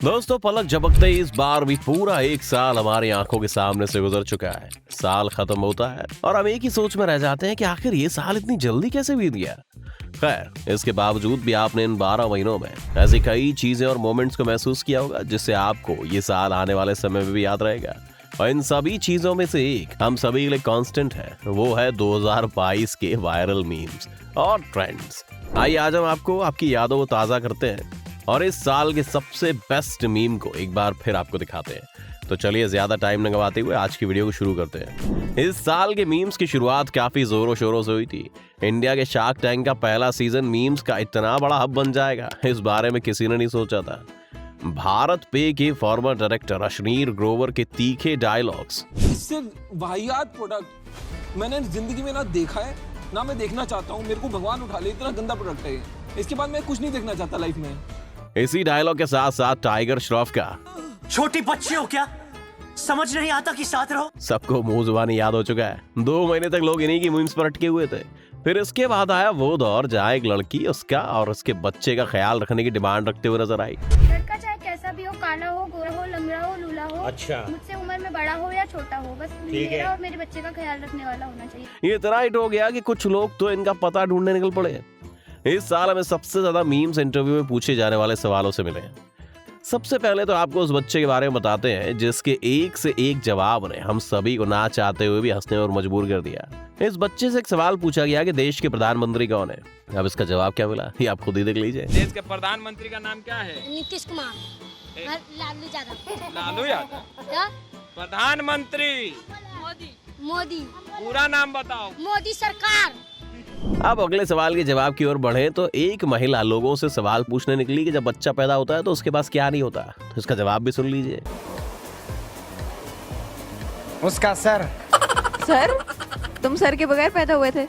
दोस्तों, पलक झपकते ही इस बार भी पूरा एक साल हमारी आंखों के सामने से गुजर चुका है। साल खत्म होता है और हम एक ही सोच में रह जाते हैं कि आखिर ये साल इतनी जल्दी कैसे बीत गया। खैर, इसके बावजूद भी आपने इन 12 महीनों में ऐसी कई चीजें और मोमेंट्स को महसूस किया होगा जिससे आपको ये साल आने वाले समय में भी याद रहेगा। और इन सभी चीजों में से एक हम सभी के लिए कांस्टेंट है, वो है 2022 के वायरल मीम्स और ट्रेंड्स। आइए आज हम आपको आपकी यादों को ताजा करते हैं और इस साल के सबसे बेस्ट मीम को एक बार फिर आपको दिखाते हैं। तो चलिए ज्यादा टाइम न गवाते हुए आज की वीडियो को शुरू करते हैं। इस साल के मीम्स की शुरुआत काफी जोरों शोरों से हुई थी। इंडिया के शार्क टैंक का पहला सीजन मीम्स का इतना बड़ा हब बन जाएगा, इस बारे में किसी ने नहीं सोचा था। भारत पे के फॉर्मर डायरेक्टर अश्नीर ग्रोवर के तीखे डायलॉग्स, इससे वाहियात प्रोडक्ट मैंने जिंदगी में ना देखा है ना मैं देखना चाहता हूँ। मेरे को भगवान उठा ले, इतना गंदा प्रोडक्ट है ये। इसके बाद मैं कुछ नहीं देखना चाहता लाइफ में। इसी डायलॉग के साथ साथ टाइगर श्रॉफ का छोटी बच्ची हो क्या, समझ नहीं आता कि साथ रहो। सबको मुंह जुबानी याद हो चुका है। 2 महीने तक लोग इन्हीं की मीम्स पर अटके हुए थे। फिर इसके बाद आया वो दौर जहाँ एक लड़की उसका और उसके बच्चे का ख्याल रखने की डिमांड रखते हुए नजर आई। लड़का चाहे कैसा भी हो, काला हो, गोरा हो, लंगड़ा हो, लूला हो, अच्छा, मुझसे उम्र में बड़ा हो या छोटा हो, बस मेरा और मेरे बच्चे का ख्याल रखने वाला होना चाहिए। ये इतना हिट हो गया कि कुछ लोग तो इनका पता ढूंढने निकल पड़े। इस साल हमें सबसे ज्यादा मीम्स इंटरव्यू में पूछे जाने वाले सवालों से मिले हैं। सबसे पहले तो आपको उस बच्चे के बारे में बताते हैं जिसके एक से एक जवाब ने हम सभी को ना चाहते हुए भी हंसने और मजबूर कर दिया। इस बच्चे से एक सवाल पूछा गया कि देश के प्रधानमंत्री कौन है। अब इसका जवाब क्या मिला ये आप खुद ही देख लीजिए। देश के प्रधानमंत्री का नाम क्या है? नीतीश कुमार, लालू यादव। लालू यादव। क्या? प्रधानमंत्री मोदी। पूरा नाम बताओ। मोदी सरकार। अब अगले सवाल के जवाब की ओर बढ़े तो एक महिला लोगों से सवाल पूछने निकली कि जब बच्चा पैदा होता है तो उसके पास क्या नहीं होता। तो इसका जवाब भी सुन लीजिए। उसका सर। सर, तुम सर के बगैर पैदा हुए थे?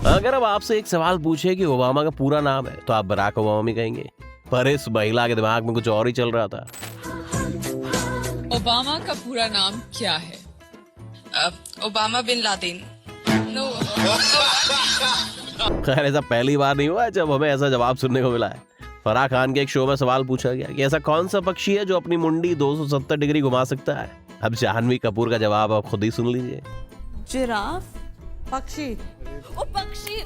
अगर अब आपसे एक सवाल पूछे कि ओबामा का पूरा नाम है तो आप बराक ओबामा ही कहेंगे, पर इस महिला के दिमाग में कुछ और ही चल रहा था। ओबामा का पूरा नाम क्या है? Obama bin Laden. नो। खैर, ऐसा पहली बार नहीं हुआ है जब हमें ऐसा जवाब सुनने को मिला है। फराह खान के एक शो में सवाल पूछा गया कि ऐसा कौन सा पक्षी है जो अपनी मुंडी 270 डिग्री घुमा सकता है। अब जाह्नवी कपूर का जवाब आप खुद ही सुन लीजिए। जिराफ। पक्षी। ओ पक्षी।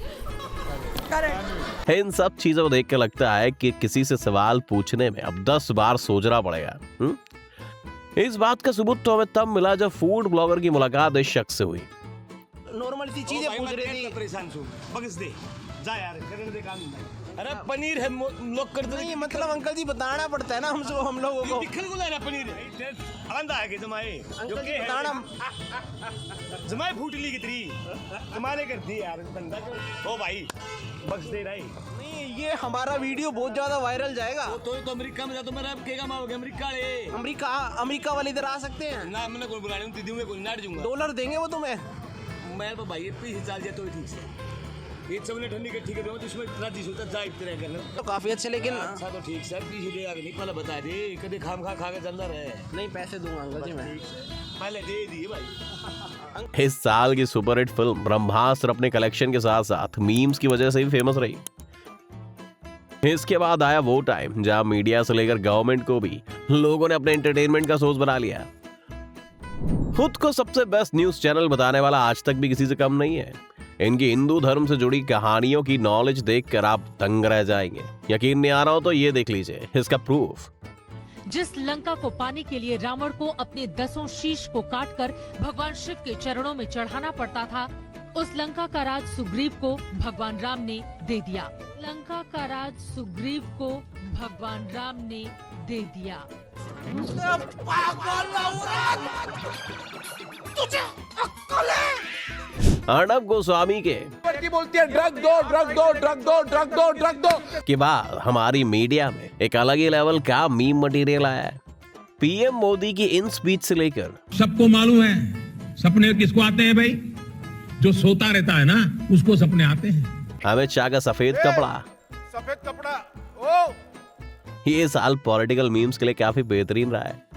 करेक्ट। इन सब चीजों को देख के लगता है कि किसी से सवाल पूछने में अब 10 बार सोचना पड़ेगा। इस बात का सबूत तो हमें तब मिला जब फूड ब्लॉगर की मुलाकात इस शख्स से हुई। नॉर्मल सी चीजें पूछ रही थी। परेशान सु बगस दे जा यार, करने दे काम। अरे पनीर है, लोग करते नहीं, मतलब अंकल जी बताना पड़ता है ना हम लोगों को। दिखल को लाना पनीर आंदा है के जमाए अंकल जी बताना। जमाए फूटली कितनी जमाने कर दी यार बंदा क्यों। ओ भाई बक्स दे रही नहीं, ये हमारा वीडियो बहुत ज्यादा वायरल जाएगा। तो अमेरिका में जा तो मेरा केगा मारोगे अमेरिका ले। अमेरिका वाले इधर आ सकते हैं ना, मैंने कोई बुलाने में दीदी में कोई नाट दूंगा। डॉलर देंगे वो तुम्हें। मैं तो भाई पीछे चल जाए तो ठीक से ये सब ने ठंडी के ठीक है तो इसमें इतना दी सोचा जा इतने करना तो काफी अच्छे, लेकिन अच्छा तो ठीक सर पीछे दे आगे नहीं पहले बता दे कभी खाम खा के चल रहे नहीं पैसे दूंगा अंकल जी मैं। पहले दे दिए भाई। इस साल की सुपरहिट फिल्म ब्रह्मास्त्र अपने कलेक्शन के साथ साथ मीम्स की वजह से भी फेमस रही। इसके बाद आया वो टाइम जहां मीडिया से लेकर गवर्नमेंट को भी लोगों ने अपने एंटरटेनमेंट का सोर्स बना लिया। खुद को सबसे बेस्ट न्यूज चैनल बताने वाला आज तक भी किसी से कम नहीं है। इनकी हिंदू धर्म से जुड़ी कहानियों की नॉलेज देखकर आप दंग रह जाएंगे। यकीन नहीं आ रहा हो तो ये देख लीजिए इसका प्रूफ। जिस लंका को पाने के लिए रावण को अपने 10 शीश को काटकर भगवान शिव के चरणों में चढ़ाना पड़ता था, उस लंका का राज सुग्रीव को भगवान राम ने दे दिया। लंका का राज सुग्रीव को भगवान राम ने दे दिया। अर्णब गोस्वामी के बोलती है ड्रग दो, ड्रग दो, ड्रग दो, ड्रग दो, ड्रग दो के बाद हमारी मीडिया में एक अलग ही लेवल का मीम मटेरियल आया है। पीएम मोदी की इन स्पीच से लेकर सबको मालूम है सपने किसको आते हैं भाई, जो सोता रहता है ना उसको सपने आते हैं। अमित शाह का सफेद कपड़ा ओ ये साल पॉलिटिकल मीम्स के लिए काफी बेहतरीन रहा है।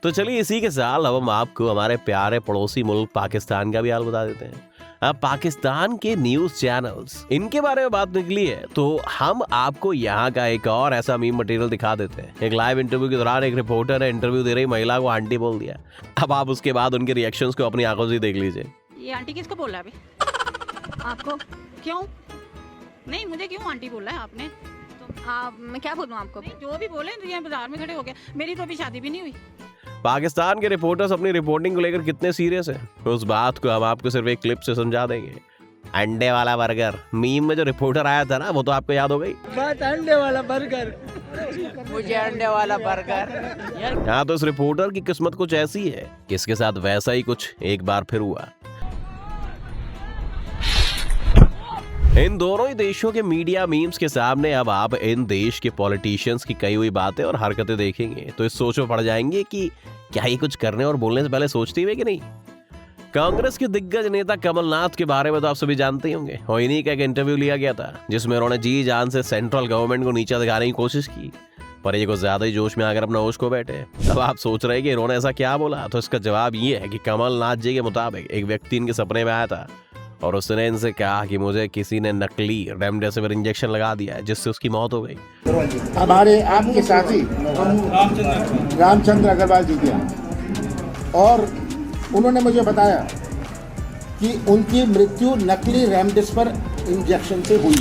तो चलिए इसी के साथ अब हम आपको हमारे प्यारे पड़ोसी मुल्क पाकिस्तान का भी हाल बता देते हैं। अब पाकिस्तान के न्यूज चैनल्स इनके बारे में बात निकली है, तो हम आपको यहाँ का एक और ऐसा मीम मटेरियल दिखा देते हैं। एक लाइव इंटरव्यू के दौरान एक रिपोर्टर ने इंटरव्यू दे रही महिला को आंटी बोल दिया। अब आप उसके बाद उनके रिएक्शंस को अपनी आंखों से देख लीजिए। ये आंटी किसको बोला अभी? आपको? क्यों? नहीं, मुझे क्यों आंटी बोला है आपने? तो आप, मैं क्या बोलूं आपको? जो भी बोले, तो यहाँ बाजार में खड़े हो गए। मेरी तो अभी शादी भी नहीं हुई। पाकिस्तान के रिपोर्टर्स अपनी रिपोर्टिंग को लेकर कितने सीरियस हैं, उस बात को हम आपको सिर्फ एक क्लिप से समझा देंगे। अंडे वाला बर्गर मीम में जो रिपोर्टर आया था ना, वो तो आपको याद हो गई। बात अंडे वाला बर्गर, मुझे अंडे वाला बर्गर। हाँ, तो इस रिपोर्टर की किस्मत कुछ ऐसी है कि इसके साथ वैसा ही कुछ एक बार फिर हुआ। इन दोनों ही देशों के मीडिया मीम्स के सामने अब आप इन देश के पॉलिटिशियंस की कई हुई बातें और हरकतें देखेंगे तो इस सोच में पड़ जाएंगे कि क्या ये कुछ करने और बोलने से पहले सोचते हुए कि नहीं। कांग्रेस के दिग्गज नेता कमलनाथ के बारे में तो आप सभी जानते ही होंगे, और इन्हीं का एक इंटरव्यू लिया गया था जिसमें उन्होंने जी जान से सेंट्रल गवर्नमेंट को नीचा दिखाने की कोशिश की, पर ये कुछ ज्यादा ही जोश में आकर अपना होश खो बैठे। अब आप सोच रहे हैं कि इन्होंने ऐसा क्या बोला, तो इसका जवाब ये है कि कमलनाथ जी के मुताबिक एक व्यक्ति इनके सपने में आया था और उसने इनसे कहा कि मुझे किसी ने नकली रेमडेसिविर इंजेक्शन लगा दिया है जिससे उसकी मौत हो गई। हमारे आपके साथी रामचंद्र अग्रवाल जी थे और उन्होंने मुझे बताया कि उनकी मृत्यु नकली रेमडेसिविर इंजेक्शन से हुई।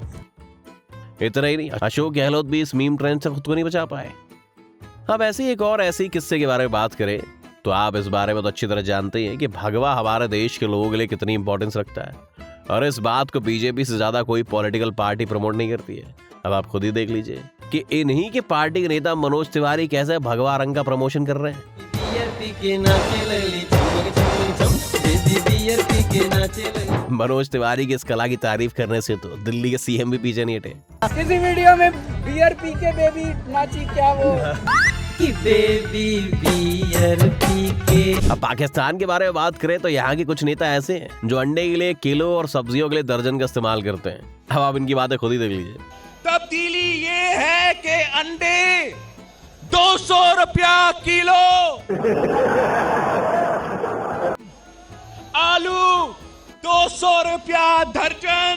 इतना ही नहीं, अशोक गहलोत भी इस मीम ट्रेंड से खुद को नहीं बचा पाए। अब ऐसे एक और ऐसे किस्से के बारे में बात करें तो आप इस बारे में तो अच्छी तरह जानते हैं कि भगवा हमारे देश के लोगों के लिए कितनी इंपॉर्टेंस रखता है, और इस बात को बीजेपी से ज्यादा कोई पॉलिटिकल पार्टी प्रमोट नहीं करती है। अब आप खुद ही देख लीजिए कि इन्हीं के पार्टी के नेता मनोज तिवारी कैसे भगवा रंग का प्रमोशन कर रहे हैं। मनोज तिवारी की इस कला की तारीफ करने से तो दिल्ली के सीएम भी पीछे नहीं हटे। किसी वीडियो में बियर पी के बेबी नाची, क्या वो कि बेबी बियर पी के। अब पाकिस्तान के बारे में बात करें तो यहाँ के कुछ नेता ऐसे हैं जो अंडे के लिए किलो और सब्जियों के लिए दर्जन का इस्तेमाल करते हैं। अब आप इनकी बातें खुद ही देख लीजिए। तब्दीली ये है कि अंडे 200 रुपया किलो, आलू 200 रुपया दर्जन।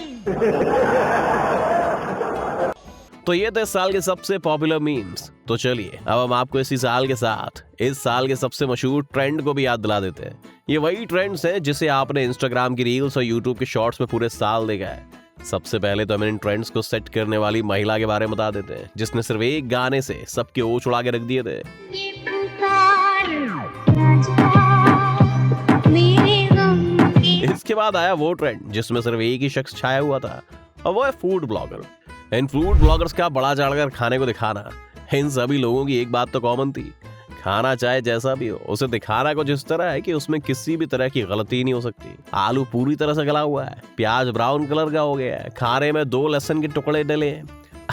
तो ये थे इस साल के सबसे पॉपुलर मीम्स। तो चलिए अब हम आपको इसी साल के साथ इस साल के सबसे मशहूर ट्रेंड को भी याद दिला देते हैं। ये वही ट्रेंड्स हैं जिसे आपने इंस्टाग्राम की रील्स और यूट्यूब के शॉर्ट्स में पूरे साल देखा है। सबसे पहले तो हम इन ट्रेंड्स को सेट करने वाली महिला के बारे में बता देते हैं जिसने सिर्फ एक गाने से सबके होश उड़ा के रख दिए थे। इसके बाद आया वो ट्रेंड जिसमें सिर्फ एक ही शख्स छाया हुआ था, और वो है फूड ब्लॉगर। इन फूड ब्लॉगर्स का बड़ा चढ़कर खाने को दिखाना। इन सभी लोगों की एक बात तो कॉमन थी, खाना चाहे जैसा भी हो उसे दिखाना कुछ इस तरह है कि उसमें किसी भी तरह की गलती नहीं हो सकती। आलू पूरी तरह से गला हुआ है, प्याज ब्राउन कलर का हो गया है, खाने में 2 लहसुन के टुकड़े डले हैं।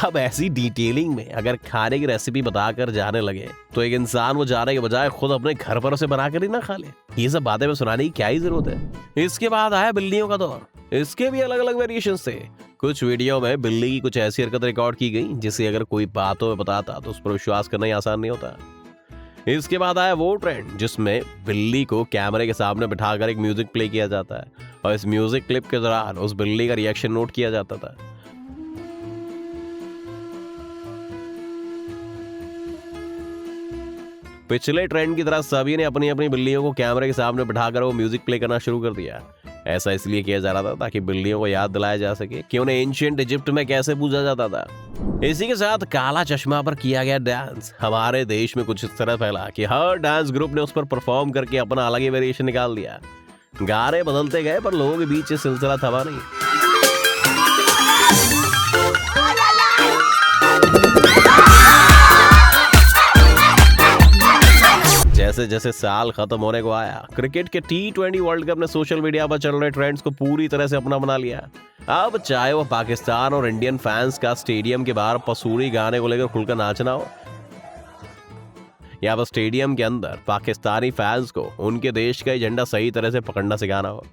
अब ऐसी डिटेलिंग में अगर खाने की रेसिपी बताकर जाने लगे तो एक इंसान वो जाने के बजाय खुद अपने घर पर उसे बनाकर ही ना खा ले। ये सब बातें में सुनाने की क्या ही जरूरत है। इसके बाद आया बिल्लियों का दौर। इसके भी अलग अलग वेरिएशंस थे। कुछ वीडियो में बिल्ली की कुछ ऐसी हरकत रिकॉर्ड की गई जिसे अगर कोई बातों में बताता तो उस पर विश्वास करना ही आसान नहीं होता। इसके बाद आया वो ट्रेंड जिसमें बिल्ली को कैमरे के सामने बिठाकर एक म्यूजिक प्ले किया जाता है और इस म्यूजिक क्लिप के दौरान उस बिल्ली का रिएक्शन नोट किया जाता था। पिछले ट्रेंड की तरह सभी ने अपनी अपनी बिल्लियों को कैमरे के सामने बिठाकर वो म्यूजिक प्ले करना शुरू कर दिया। ऐसा इसलिए किया जा रहा था ताकि बिल्लियों को याद दिलाया जा सके कि उन्हें एंशिएंट इजिप्ट में कैसे पूजा जाता था। इसी के साथ काला चश्मा पर किया गया डांस हमारे देश में कुछ इस तरह फैला कि हर डांस ग्रुप ने उस पर परफॉर्म करके अपना अलग ही वेरिएशन निकाल दिया। गाने बदलते गए पर लोगों के बीच ये सिलसिला थमा नहीं। जैसे जैसे साल खत्म होने को आया, क्रिकेट के T20 वर्ल्ड कप ने सोशल मीडिया पर चल रहे ट्रेंड्स को पूरी तरह से अपना बना लिया। अब चाहे वो पाकिस्तान और इंडियन फैंस का स्टेडियम के बाहर पसूरी गाने को लेकर खुलकर नाचना हो या बस स्टेडियम के अंदर पाकिस्तानी फैंस को उनके देश का एजेंडा सही तरह से पकड़ना सिखाना हो।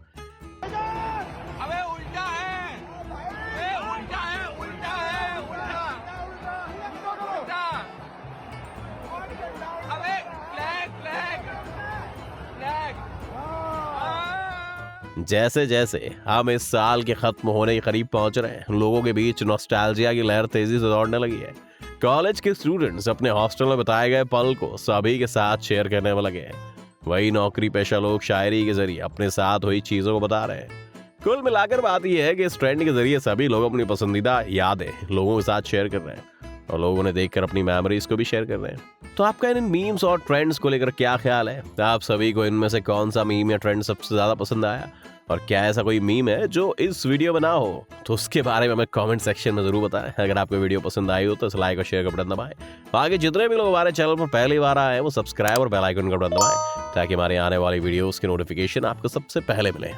जैसे जैसे हम इस साल के खत्म होने के करीब पहुंच रहे हैं, लोगों के बीच नॉस्टैल्जिया की लहर तेजी से दौड़ने लगी है। कॉलेज के स्टूडेंट्स अपने हॉस्टल में बिताए गए पल को सभी के साथ शेयर करने में लगे हैं। वही नौकरी पेशा लोग शायरी के जरिए अपने साथ हुई चीजों को बता रहे हैं। कुल मिलाकर बात यह है कि इस ट्रेंड के जरिए सभी लोग अपनी पसंदीदा यादें लोगों के साथ शेयर कर रहे हैं और लोगों ने देखकर अपनी मेमोरीज को भी शेयर कर रहे हैं। तो आपका इन मीम्स और ट्रेंड्स को लेकर क्या ख्याल है? आप सभी को इनमें से कौन सा मीम या ट्रेंड सबसे ज्यादा पसंद आया? और क्या ऐसा कोई मीम है जो इस वीडियो में ना हो? तो उसके बारे में हमें कमेंट सेक्शन में जरूर बताएं। अगर आपको वीडियो पसंद आई हो तो लाइक और शेयर का बटन दबाएं। आगे जितने भी लोग हमारे चैनल पर पहली बार आए हैं वो सब्सक्राइब और बेल आइकन का बटन दबाएं ताकि हमारे आने वाली वीडियोस की नोटिफिकेशन आपको सबसे पहले मिले।